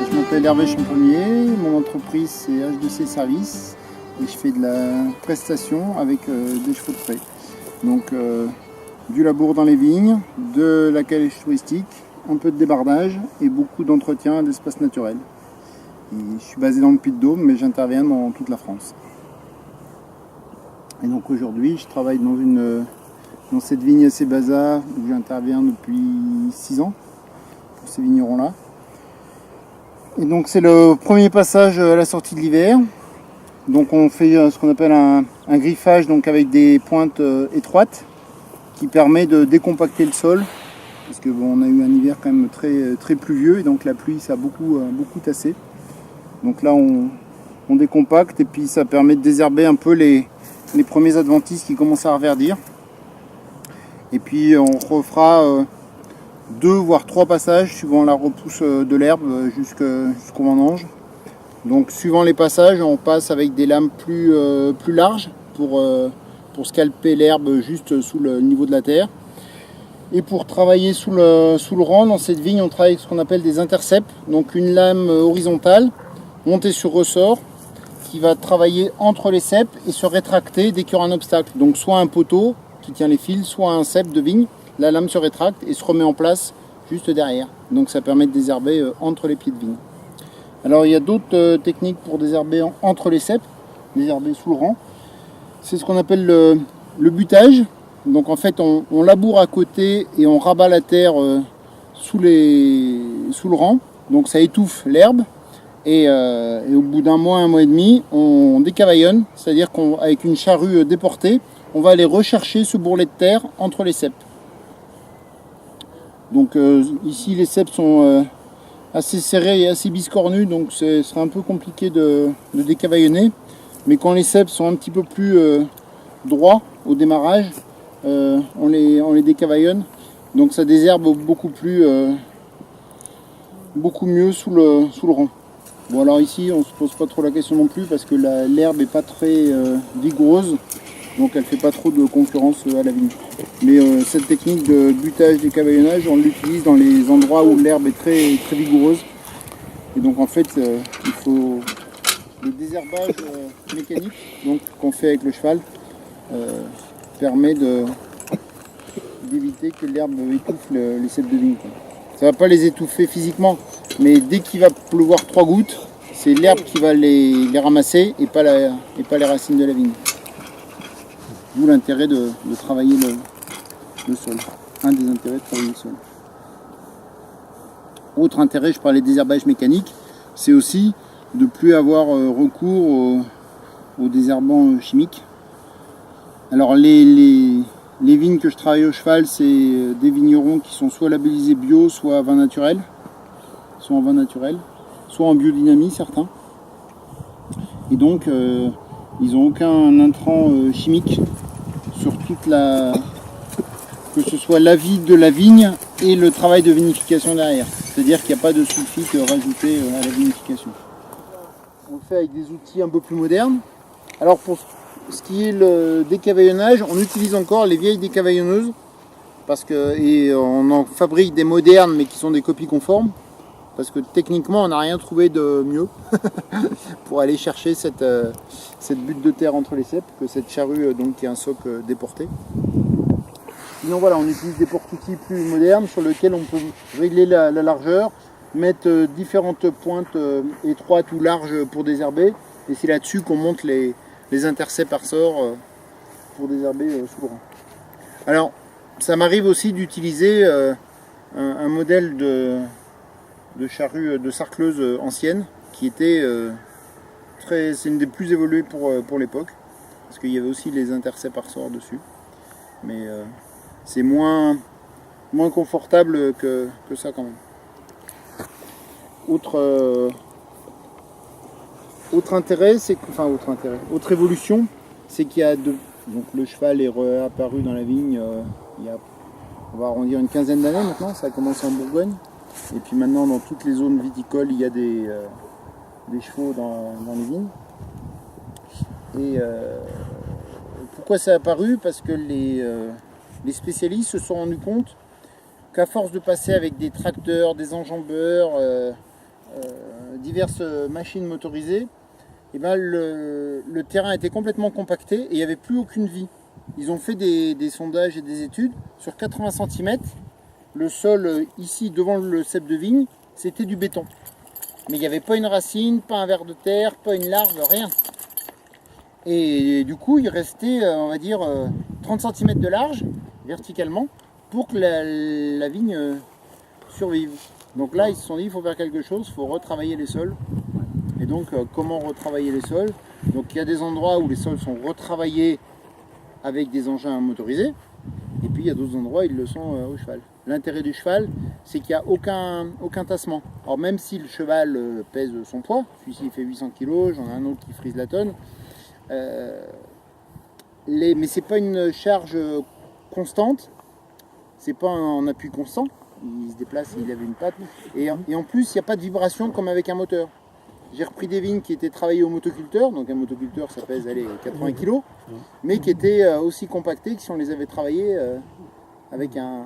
Je m'appelle Hervé Champollier, mon entreprise c'est H2C Service et je fais de la prestation avec des chevaux de trait. Donc du labour dans les vignes, de la calèche touristique, un peu de débardage et beaucoup d'entretien d'espaces naturels. Et je suis basé dans le Puy-de-Dôme mais j'interviens dans toute la France. Et donc aujourd'hui je travaille dans cette vigne à Sébaza où j'interviens depuis 6 ans pour ces vignerons-là. Et donc c'est le premier passage à la sortie de l'hiver. Donc on fait ce qu'on appelle un griffage donc avec des pointes étroites qui permet de décompacter le sol parce que bon, on a eu un hiver quand même très pluvieux et donc la pluie ça a beaucoup tassé. Donc là on décompacte et puis ça permet de désherber un peu les premiers adventices qui commencent à reverdir. Et puis on refera 2 voire 3 passages suivant la repousse de l'herbe jusqu'au vendange. Donc suivant les passages on passe avec des lames plus larges pour scalper l'herbe juste sous le niveau de la terre. Et pour travailler sous le rang dans cette vigne on travaille avec ce qu'on appelle des intercepts. Donc une lame horizontale montée sur ressort qui va travailler entre les ceps et se rétracter dès qu'il y aura un obstacle. Donc soit un poteau qui tient les fils, soit un cep de vigne. La lame se rétracte et se remet en place juste derrière. Donc ça permet de désherber entre les pieds de vigne. Alors il y a d'autres techniques pour désherber entre les ceps, désherber sous le rang. C'est ce qu'on appelle le butage. Donc en fait on laboure à côté et on rabat la terre sous le rang. Donc ça étouffe l'herbe. Et au bout d'un mois et demi, on décavaillonne. C'est-à-dire qu'avec une charrue déportée, on va aller rechercher ce bourrelet de terre entre les ceps. Donc ici les ceps sont assez serrés et assez biscornus, donc ce sera un peu compliqué de décavaillonner. Mais quand les ceps sont un petit peu plus droits au démarrage, on les décavaillonne. Donc ça désherbe beaucoup mieux sous le rang. Bon alors ici on se pose pas trop la question non plus parce que l'herbe n'est pas très vigoureuse. Donc elle ne fait pas trop de concurrence à la vigne. Mais cette technique de butage décavaillonnage, on l'utilise dans les endroits où l'herbe est très vigoureuse. Et donc en fait, il faut le désherbage mécanique qu'on fait avec le cheval permet d'éviter que l'herbe étouffe les ceps de vigne. Ça ne va pas les étouffer physiquement, mais dès qu'il va pleuvoir 3 gouttes, c'est l'herbe qui va les ramasser et pas les racines de la vigne. D'où l'intérêt de travailler le sol. Un des intérêts de travailler le sol. Autre intérêt, je parlais de désherbage mécanique, c'est aussi de ne plus avoir recours aux désherbants chimiques. Alors les vignes que je travaille au cheval, c'est des vignerons qui sont soit labellisés bio, soit vin naturel, soit en vin naturel, soit en biodynamie certains. Et donc ils n'ont aucun intrant chimique sur que ce soit la vie de la vigne et le travail de vinification derrière. C'est-à-dire qu'il n'y a pas de sulfite rajouté à la vinification. On le fait avec des outils un peu plus modernes. Alors pour ce qui est le décavaillonnage, on utilise encore les vieilles décavaillonneuses et on en fabrique des modernes mais qui sont des copies conformes. Parce que techniquement on n'a rien trouvé de mieux pour aller chercher cette butte de terre entre les ceps que cette charrue qui est un soc déporté. Sinon voilà, on utilise des porte-outils plus modernes sur lesquels on peut régler la largeur, mettre différentes pointes étroites ou larges pour désherber et c'est là-dessus qu'on monte les intercepts par ressort pour désherber sous le rang. Alors ça m'arrive aussi d'utiliser un modèle de charrue de sarcleuse ancienne qui était c'est une des plus évoluées pour l'époque parce qu'il y avait aussi les intercepts par ressort dessus mais c'est moins confortable que ça quand même. Autre évolution, c'est qu'il y a donc le cheval est réapparu dans la vigne il y a, on va arrondir une quinzaine d'années maintenant, ça a commencé en Bourgogne. Et puis maintenant dans toutes les zones viticoles il y a des chevaux dans les vignes. Et pourquoi ça a apparu? Parce que les spécialistes se sont rendus compte qu'à force de passer avec des tracteurs, des enjambeurs, diverses machines motorisées, et ben le terrain était complètement compacté et il n'y avait plus aucune vie. Ils ont fait des sondages et des études. Sur 80 cm, le sol ici devant le cep de vigne, c'était du béton. Mais il n'y avait pas une racine, pas un ver de terre, pas une larve, rien. Et du coup, il restait, on va dire, 30 cm de large, verticalement, pour que la vigne survive. Donc là, ils se sont dit, il faut faire quelque chose, il faut retravailler les sols. Et donc, comment retravailler les sols? Donc, il y a des endroits où les sols sont retravaillés avec des engins motorisés. Et puis, il y a d'autres endroits où ils le sont au cheval. L'intérêt du cheval, c'est qu'il n'y a aucun tassement. Alors, même si le cheval pèse son poids, celui-ci il fait 800 kg, j'en ai un autre qui frise la tonne, mais c'est pas une charge constante, c'est pas en appui constant, il se déplace, il lève une patte, et en plus il n'y a pas de vibration comme avec un moteur. J'ai repris des vignes qui étaient travaillées au motoculteur, donc un motoculteur ça pèse 80 kg, mais qui étaient aussi compactées que si on les avait travaillées avec un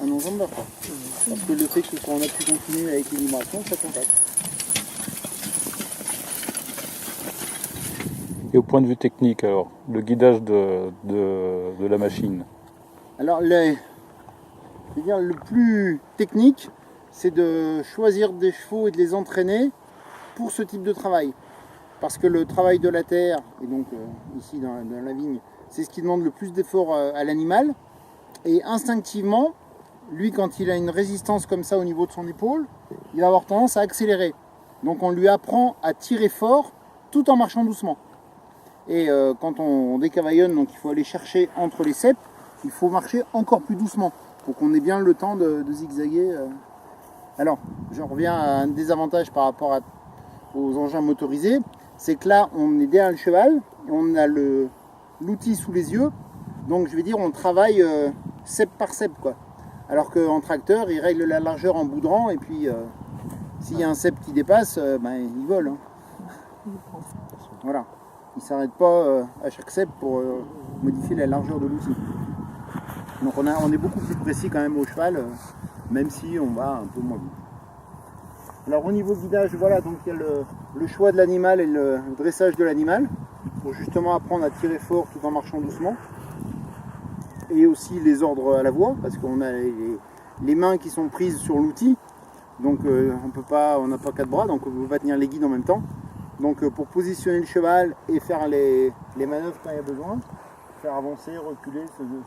engin de beurre. Parce que le fait que ce soit en appui continu avec les vibrations, ça compacte. Et au point de vue technique, alors, le guidage de la machine? Alors, le plus technique, c'est de choisir des chevaux et de les entraîner pour ce type de travail. Parce que le travail de la terre, et donc ici dans la vigne, c'est ce qui demande le plus d'effort à l'animal. Et instinctivement, lui, quand il a une résistance comme ça au niveau de son épaule, il va avoir tendance à accélérer. Donc on lui apprend à tirer fort tout en marchant doucement. Et quand on décavaillonne, donc il faut aller chercher entre les ceps, il faut marcher encore plus doucement pour qu'on ait bien le temps de zigzaguer. Alors, je reviens à un désavantage par rapport aux engins motorisés, c'est que là, on est derrière le cheval, on a l'outil sous les yeux, donc je vais dire, on travaille cep par cep, quoi. Alors qu'en tracteur, il règle la largeur en boudrant, et puis s'il y a un cep qui dépasse, il vole. Hein. Voilà. Il ne s'arrête pas à chaque cep pour modifier la largeur de l'outil. Donc on est beaucoup plus précis quand même au cheval, même si on va un peu moins vite. Alors au niveau guidage, voilà, donc il y a le choix de l'animal et le dressage de l'animal, pour justement apprendre à tirer fort tout en marchant doucement. Et aussi les ordres à la voix, parce qu'on a les mains qui sont prises sur l'outil, donc on n'a pas quatre bras, donc on ne peut pas tenir les guides en même temps. Donc pour positionner le cheval et faire les manœuvres quand il y a besoin, faire avancer, reculer,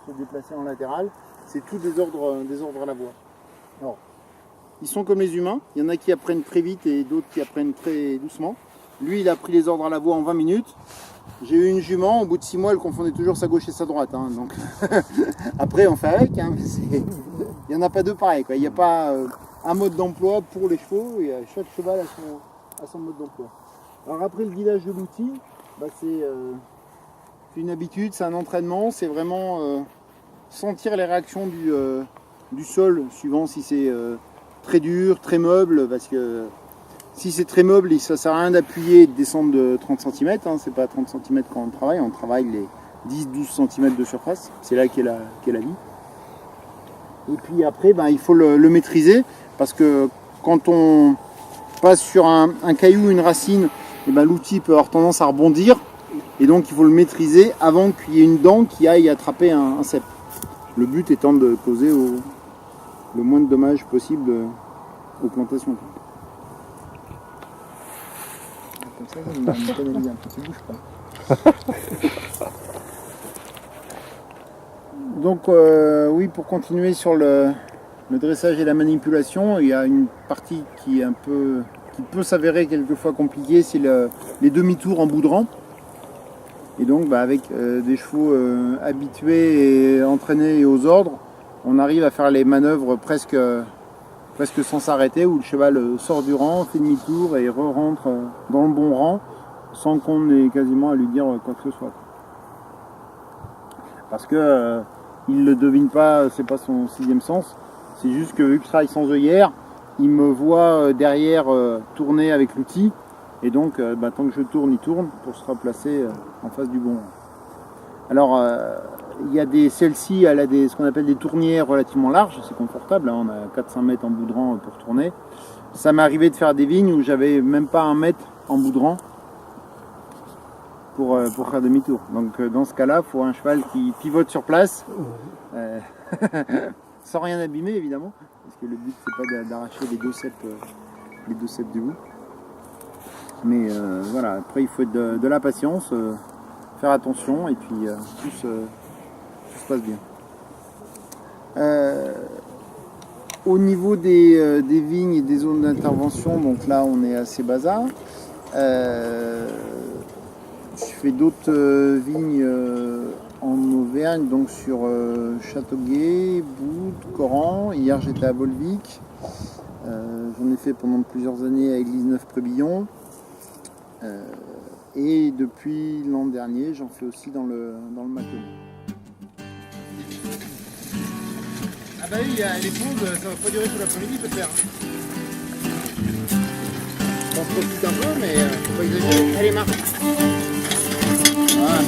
se déplacer en latéral, c'est tout des ordres à la voix. Alors, ils sont comme les humains, il y en a qui apprennent très vite et d'autres qui apprennent très doucement. Lui, il a pris les ordres à la voix en 20 minutes. J'ai eu une jument, au bout de 6 mois, elle confondait toujours sa gauche et sa droite. Hein, donc après, on fait avec, hein, il n'y en a pas deux pareils, quoi. Il n'y a pas un mode d'emploi pour les chevaux, et chaque cheval a son mode d'emploi. Alors après, le guidage de l'outil, c'est une habitude, c'est un entraînement, c'est vraiment sentir les réactions du sol, suivant si c'est très dur, très meuble, parce que si c'est très meuble, ça ne sert à rien d'appuyer et de descendre de 30 cm, hein, c'est pas 30 cm quand on travaille les 10-12 cm de surface, c'est là qu'est la vie. Et puis après, il faut le maîtriser, parce que quand on passe sur un caillou, une racine, l'outil peut avoir tendance à rebondir, et donc il faut le maîtriser avant qu'il y ait une dent qui aille attraper un cep. Le but étant de causer le moins de dommages possible aux plantations. Comme ça me pénalise un peu, tu bouges pas. Donc oui, pour continuer sur le dressage et la manipulation, il y a une partie qui peut s'avérer quelquefois compliquée, c'est les demi-tours en boudrant. Et donc avec des chevaux habitués et entraînés et aux ordres, on arrive à faire les manœuvres presque sans s'arrêter, où le cheval sort du rang, fait demi-tour et re-rentre dans le bon rang, sans qu'on ait quasiment à lui dire quoi que ce soit. Parce que il ne le devine pas, c'est pas son sixième sens, c'est juste que vu que je travaille sans œillère, il me voit derrière tourner avec l'outil, et donc tant que je tourne, il tourne pour se replacer en face du bon rang. Alors il y a celle-ci, elle a ce qu'on appelle des tournières relativement larges, c'est confortable, hein, on a 4-5 mètres en boudrant pour tourner. Ça m'est arrivé de faire des vignes où j'avais même pas 1 mètre en bout de rang pour faire demi-tour. Donc dans ce cas-là, il faut un cheval qui pivote sur place, sans rien abîmer évidemment, parce que le but c'est pas d'arracher les deux ceps du bout. Mais voilà, après il faut de la patience, faire attention et puis tout se passe bien. Au niveau des vignes et des zones d'intervention, donc là on est assez bazar. Je fais d'autres vignes en Auvergne, donc sur Châteauguay, Boud, Coran. Hier j'étais à Volvic. J'en ai fait pendant plusieurs années à Église-Neuve-Prébillon. Et depuis l'an dernier, j'en fais aussi dans le Mâconnais. Ah bah oui, les pauses, ça va pas durer tout l'après-midi peut-être. On profite un peu, mais faut pas exagérer. Allez, Marc. Voilà.